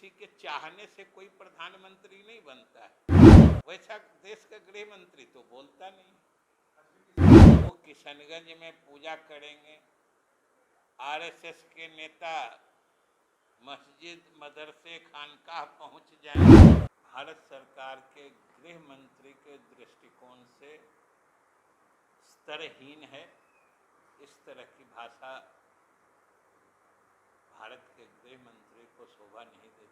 किसी के चाहने से कोई प्रधानमंत्री नहीं बनता है, वैसा देश का गृह मंत्री तो बोलता नहीं। वो किशनगंज में पूजा करेंगे, आरएसएस के नेता मस्जिद मदरसे खानकाह पहुंच जाएंगे। भारत सरकार के गृह मंत्री के दृष्टिकोण से स्तरहीन है। इस तरह की भाषा भारत के गृह मंत्री को शोभा नहीं देती।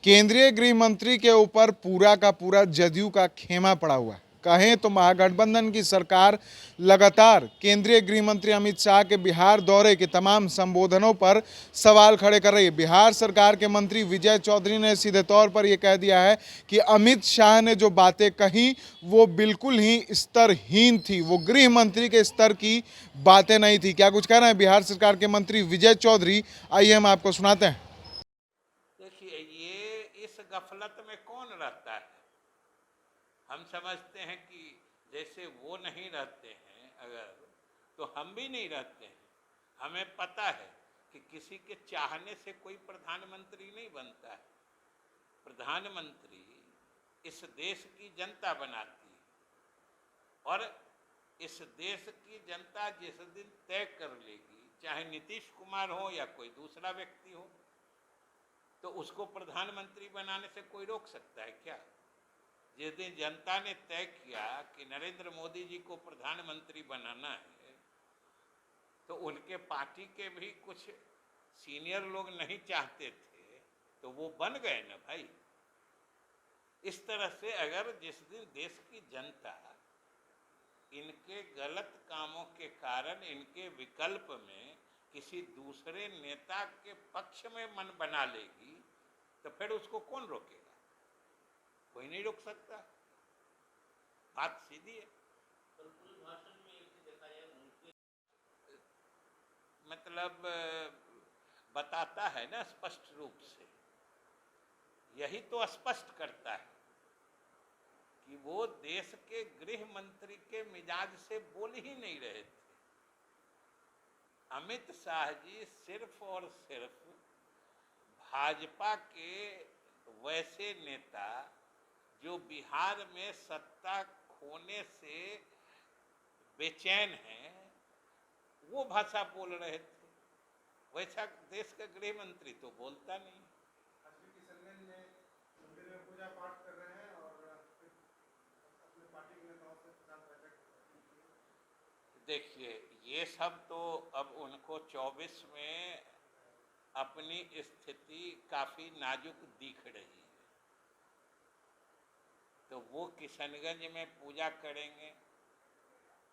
केंद्रीय गृह मंत्री के ऊपर पूरा का पूरा जदयू का खेमा पड़ा हुआ है। कहें तो महागठबंधन की सरकार लगातार केंद्रीय गृह मंत्री अमित शाह के बिहार दौरे के तमाम संबोधनों पर सवाल खड़े कर रही है। बिहार सरकार के मंत्री विजय चौधरी ने सीधे तौर पर यह कह दिया है कि अमित शाह ने जो बातें कही वो बिल्कुल ही स्तरहीन थी, वो गृह मंत्री के स्तर की बातें नहीं थी। क्या कुछ कह रहे हैं बिहार सरकार के मंत्री विजय चौधरी, आइए हम आपको सुनाते हैं। देखिए, ये इस गफलत में कौन रहता है? हम समझते हैं कि जैसे वो नहीं रहते हैं अगर, तो हम भी नहीं रहते हैं। हमें पता है कि किसी के चाहने से कोई प्रधानमंत्री नहीं बनता है। प्रधानमंत्री इस देश की जनता बनाती है और इस देश की जनता जिस दिन तय कर लेगी, चाहे नीतीश कुमार हो या कोई दूसरा व्यक्ति हो, तो उसको प्रधानमंत्री बनाने से कोई रोक सकता है क्या? जिस दिन जनता ने तय किया कि नरेंद्र मोदी जी को प्रधानमंत्री बनाना है, तो उनके पार्टी के भी कुछ सीनियर लोग नहीं चाहते थे, तो वो बन गए ना भाई। इस तरह से अगर जिस दिन देश की जनता इनके गलत कामों के कारण इनके विकल्प में किसी दूसरे नेता के पक्ष में मन बना लेगी, तो फिर उसको कौन रोकेगा? कोई नहीं रोक सकता। बात सीधी है। मतलब बताता है ना स्पष्ट रूप से, यही तो स्पष्ट करता है कि वो देश के गृह मंत्री के मिजाज से बोल ही नहीं रहे थे। अमित शाह जी सिर्फ और सिर्फ भाजपा के वैसे नेता जो बिहार में सत्ता खोने से बेचैन हैं, वो भाषा बोल रहे थे। वैसा देश का गृह मंत्री तो बोलता नहीं। पूजा पाठ कर रहे हैं और अपने पार्टी के नेताओं के साथ बैठक। देखिए, ये सब तो अब उनको 24 में अपनी स्थिति काफी नाजुक दिख रही है, तो वो किशनगंज में पूजा करेंगे,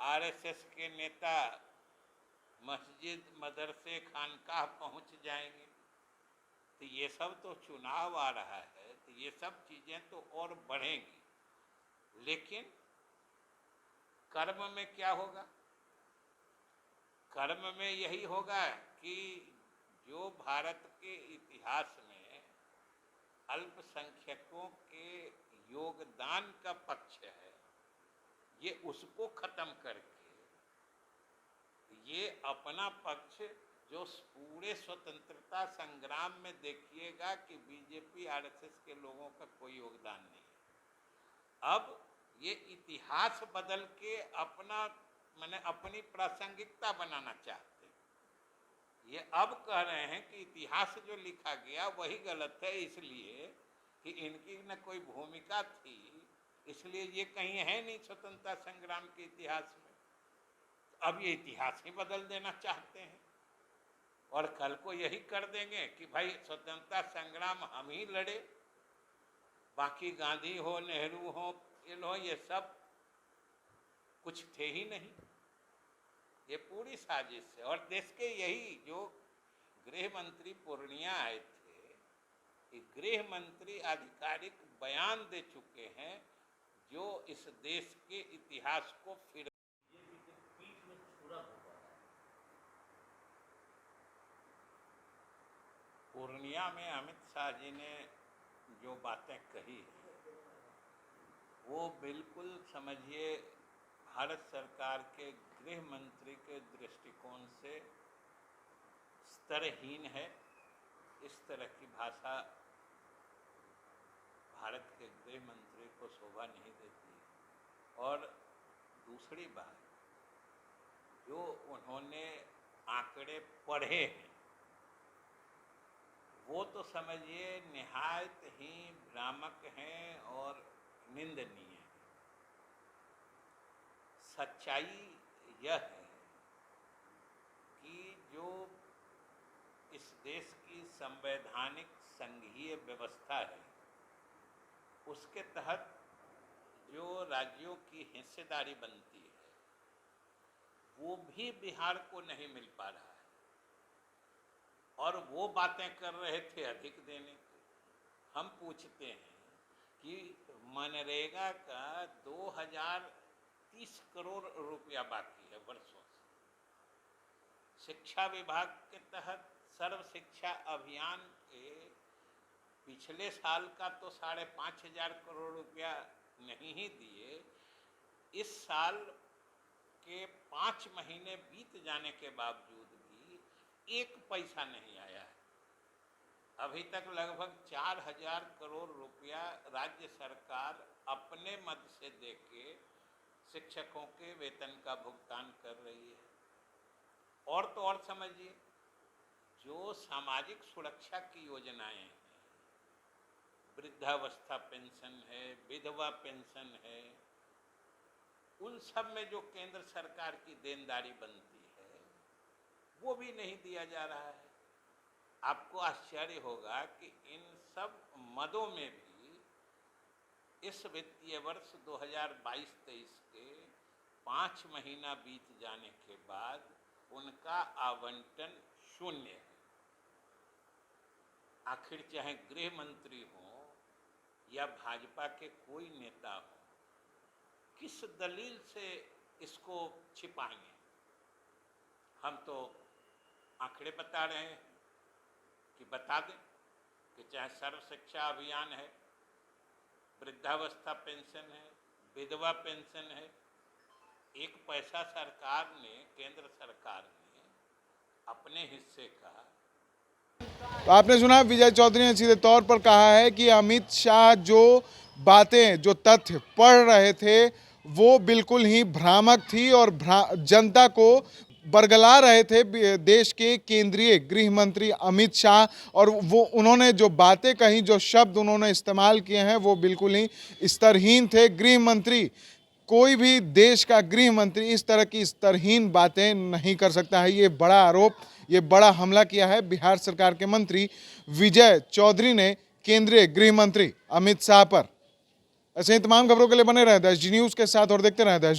आरएसएस के नेता मस्जिद मदरसे खानकाह पहुंच जाएंगे, तो ये सब तो चुनाव आ रहा है, तो ये सब चीजें तो और बढ़ेंगी। लेकिन कर्म में क्या होगा? कर्म में यही होगा कि जो भारत के इतिहास में अल्पसंख्यकों के योगदान का पक्ष है, ये उसको खत्म करके ये अपना पक्ष, जो पूरे स्वतंत्रता संग्राम में देखिएगा कि बीजेपी आरएसएस के लोगों का कोई योगदान नहीं है। अब ये इतिहास बदल के अपना माने अपनी प्रासंगिकता बनाना चाहते हैं। ये अब कह रहे हैं कि इतिहास जो लिखा गया वही गलत है, इसलिए कि इनकी न कोई भूमिका थी, इसलिए ये कहीं है नहीं स्वतंत्रता संग्राम के इतिहास में। अब ये इतिहास ही बदल देना चाहते हैं और कल को यही कर देंगे कि भाई स्वतंत्रता संग्राम हम ही लड़े, बाकी गांधी हो, नेहरू हो, ये सब कुछ थे ही नहीं। ये पूरी साजिश है। और देश के यही जो गृह मंत्री पूर्णिया आए थे, ये गृह मंत्री आधिकारिक बयान दे चुके हैं जो इस देश के इतिहास को फिर पूर्णिया में अमित शाह जी ने जो बातें कही वो बिल्कुल समझिए भारत सरकार के गृह मंत्री के दृष्टिकोण से स्तरहीन है। इस तरह की भाषा भारत के गृह मंत्री को शोभा नहीं देती। और दूसरी बात, जो उन्होंने आंकड़े पढ़े हैं वो तो समझिए निहायत ही भ्रामक हैं और निंदनीय हैं। सच्चाई यह है कि जो इस देश की संवैधानिक संघीय व्यवस्था है उसके तहत जो राज्यों की हिस्सेदारी बनती है वो भी बिहार को नहीं मिल पा रहा है। और वो बातें कर रहे थे अधिक देने की। हम पूछते हैं कि मनरेगा का 2030 करोड़ रुपया बाकी है वर्षों से। शिक्षा विभाग के तहत सर्व शिक्षा अभियान के पिछले साल का तो 5,500 करोड़ रुपया नहीं ही दिए, इस साल के 5 महीने बीत जाने के बावजूद भी 1 पैसा नहीं आया है। अभी तक लगभग 4,000 करोड़ रुपया राज्य सरकार अपने मद से देके शिक्षकों के वेतन का भुगतान कर रही है। और तो और समझिए, जो सामाजिक सुरक्षा की योजनाएं हैं, वृद्धावस्था पेंशन है, विधवा पेंशन है, उन सब में जो केंद्र सरकार की देनदारी बनती है वो भी नहीं दिया जा रहा है। आपको आश्चर्य होगा कि इन सब मदों में भी इस वित्तीय वर्ष 2022-23 के 5 महीना बीत जाने के बाद उनका आवंटन शून्य है। आखिर चाहे गृह मंत्री हो या भाजपा के कोई नेता हो, किस दलील से इसको छिपाएंगे? हम तो आंकड़े बता रहे हैं कि बता दें कि चाहे सर्व शिक्षा अभियान है, वृद्धावस्था पेंशन है, विधवा पेंशन है, 1 पैसा सरकार ने, केंद्र सरकार ने अपने हिस्से का। तो आपने सुना विजय चौधरी ने सीधे तौर पर कहा है कि अमित शाह जो बातें, जो तथ्य पढ़ रहे थे वो बिल्कुल ही भ्रामक थी और जनता को बरगला रहे थे देश के केंद्रीय गृह मंत्री अमित शाह। और वो उन्होंने जो बातें कही, जो शब्द उन्होंने इस्तेमाल किए हैं वो बिल्कुल ही स्तरहीन थे। गृह मंत्री, कोई भी देश का गृह मंत्री इस तरह की स्तरहीन बातें नहीं कर सकता है। ये बड़ा आरोप, ये बड़ा हमला किया है बिहार सरकार के मंत्री विजय चौधरी ने केंद्रीय गृह मंत्री अमित शाह पर। ऐसे ही तमाम खबरों के लिए बने रहें दैनिक न्यूज़ के साथ और देखते रहें दैनिक